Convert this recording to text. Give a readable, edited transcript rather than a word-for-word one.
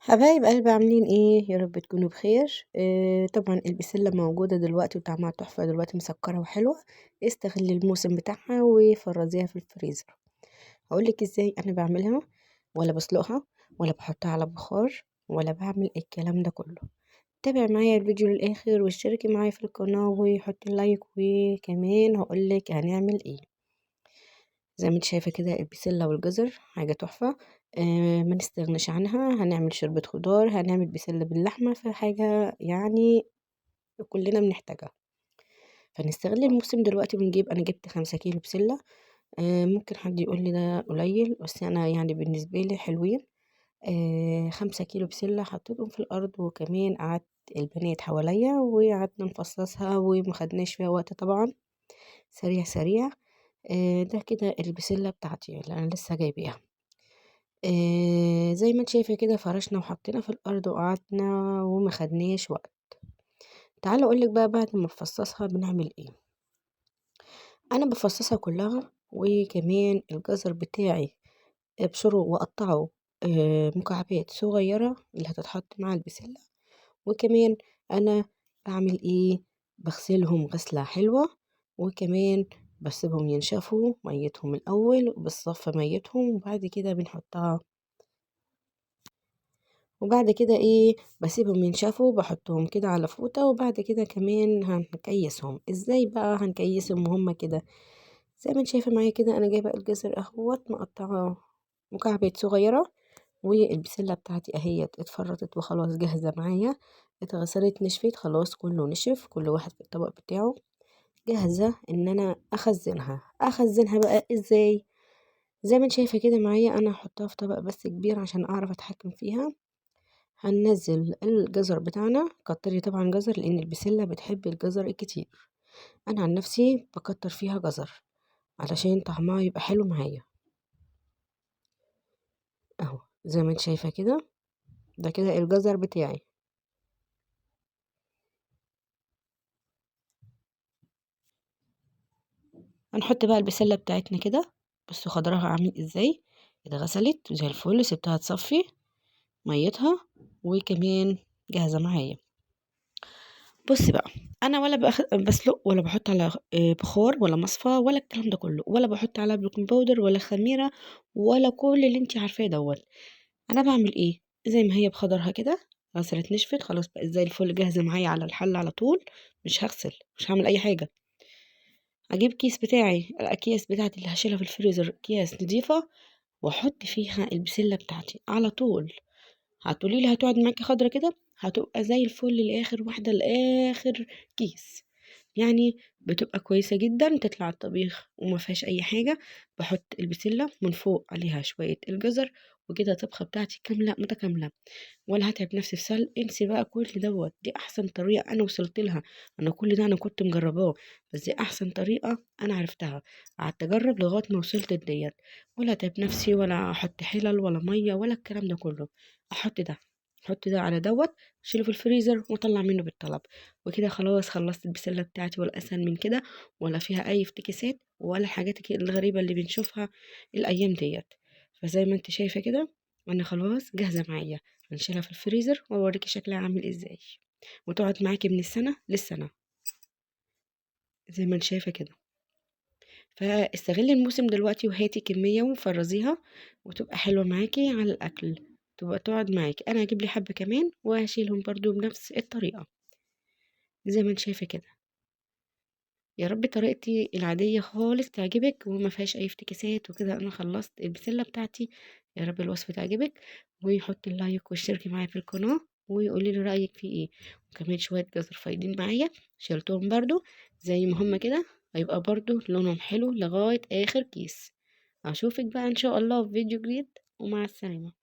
حبايب قلبي عاملين ايه؟ يا رب تكونوا بخير. طبعا البسلة موجودة دلوقتي وطعمها تحفة دلوقتي، مسكرة وحلوة. استغلي الموسم بتاعها وفرزيها في الفريزر. هقولك ازاي انا بعملها. ولا بسلقها، ولا بحطها على بخار، ولا بعمل الكلام ده كله. تابع معايا الفيديو للاخر واشتركي معايا في القناة وحطي لايك، وكمان هقولك هنعمل ايه. زي ما انت شايفة كده البسلة والجزر حاجة تحفة. ما نستغنش عنها. هنعمل شوربة خضار، هنعمل بسلة باللحمة، فحاجة يعني كلنا بنحتاجها. فنستغل الموسم دلوقتي ونجيب. انا جبت 5 كيلو بسلة. ممكن حد يقول لي ده قليل، بس انا يعني بالنسبة لي حلوين. 5 كيلو بسلة حطيتهم في الارض، وكمان قعدت البنات حواليا وقعدنا نفصصها ومخدناش فيها وقت طبعا. سريع سريع. ده كده البسلة بتاعتي اللي انا لسه جايباها. زي ما انت شايفة كده فرشنا وحطينا في الأرض وقعدنا وما خدناش وقت. تعالى أقولك بقى بعد ما نفصصها بنعمل ايه. أنا بفصصها كلها، وكمان الجزر بتاعي ابشره وأقطعه مكعبات صغيرة اللي هتتحط مع البسلة. وكمان أنا بعمل ايه، بغسلهم غسلة حلوة. وكمان بسيبهم ينشفوا ميتهم الأول وبالصف ميتهم، وبعد كده بنحطها. وبعد كده ايه، بسيبهم ينشفوا بحطهم كده على فوطة. وبعد كده كمان هنكيسهم. ازاي بقى هنكيسهم وهم كده؟ زي ما انت شايفة معايا كده انا جايبة الجزر اهوت مقطعاه مكعبات صغيرة. والبسلة بتاعتي اهيت اتفرطت وخلاص جاهزة معايا. اتغسلت نشفت خلاص، كله نشف كل واحد في الطبق بتاعه. جاهزة ان انا اخزنها بقى ازاي. زي ما انت شايفة كده معايا انا هحطها في طبق بس كبير عشان اعرف اتحكم فيها. هننزل الجزر بتاعنا. كتري طبعا جزر لان البسلة بتحب الجزر الكتير. انا عن نفسي بكتر فيها جزر علشان طعمها يبقى حلو معايا. اهو زي ما انت شايفة كده، ده كده الجزر بتاعي. هنحط بقى البسلة بتاعتنا كده. بصوا خضرها عامل ازاي. اتغسلت زي الفل، سبتها تصفي ميتها، وكمان جاهزة معايا. بصي بقى، انا ولا بسلق، ولا بحط على بخار، ولا مصفى، ولا الكلام ده كله، ولا بحط على بيكنج باودر، ولا خميره، ولا كل اللي انتي عارفاه دوت. انا بعمل ايه؟ زي ما هي بخضرها كده. غسلت نشفت خلاص بقت زي الفل جاهزه معايا على الحل على طول. مش هغسل، مش هعمل اي حاجه. اجيب كيس بتاعي، الاكياس بتاعتي اللي هشيلها في الفريزر اكياس نضيفه، واحط فيها البسله بتاعتي على طول. هتقولي لي هتقعد معاكي خضرة كده؟ هتبقى زي الفل لاخر واحدة لاخر كيس. يعني بتبقى كويسة جدا، تطلع الطبيخ وما فيهاش اي حاجة. بحط البسلة من فوق عليها شوية الجزر، وكده الطبخة بتاعتي كاملة متكاملة. ولا هتعب نفسي في سلق، انسي بقى كل دوت. دي احسن طريقة انا وصلت لها. انا كل ده انا كنت مجرباه، بس دي احسن طريقة انا عرفتها. قعدت اجرب لغاية ما وصلت ديت. ولا تعب نفسي، ولا احط حلل ولا مية ولا الكلام ده كله. احط ده، احط ده على دوت، اشيله في الفريزر واطلع منه بالطلب. وكده خلاص خلصت البسله بتاعتي، ولا اسهل من كده، ولا فيها اي افتكاسات، ولا الحاجات الغريبه اللي بنشوفها الايام ديت. فزي ما انت شايفه كده انا خلاص جاهزه معايا. هنشيلها في الفريزر واوريكي شكلها عامل ازاي، وتقعد معاكي من السنه للسنه زي ما انت شايفه كده. فاستغلي الموسم دلوقتي وهاتي كميه وفرزيها، وتبقى حلوه معاكي على الاكل. تبقى تقعد معاكي. انا هجيب لي حبه كمان وهشيلهم برضو بنفس الطريقه زي ما انت شايفه كده. يا رب طريقتي العاديه خالص تعجبك وما فيهاش اي افتكاسات وكده. انا خلصت البسله بتاعتي. يا رب الوصفه تعجبك، وحطي اللايك واشتركي معايا في القناه، وقولي لي رايك في ايه. وكمان شويه جزر فايضين معايا شلتهم برضو زي ما هما كده. هيبقى برضو لونهم حلو لغايه اخر كيس. اشوفك بقى ان شاء الله في فيديو جديد، ومع السلامه.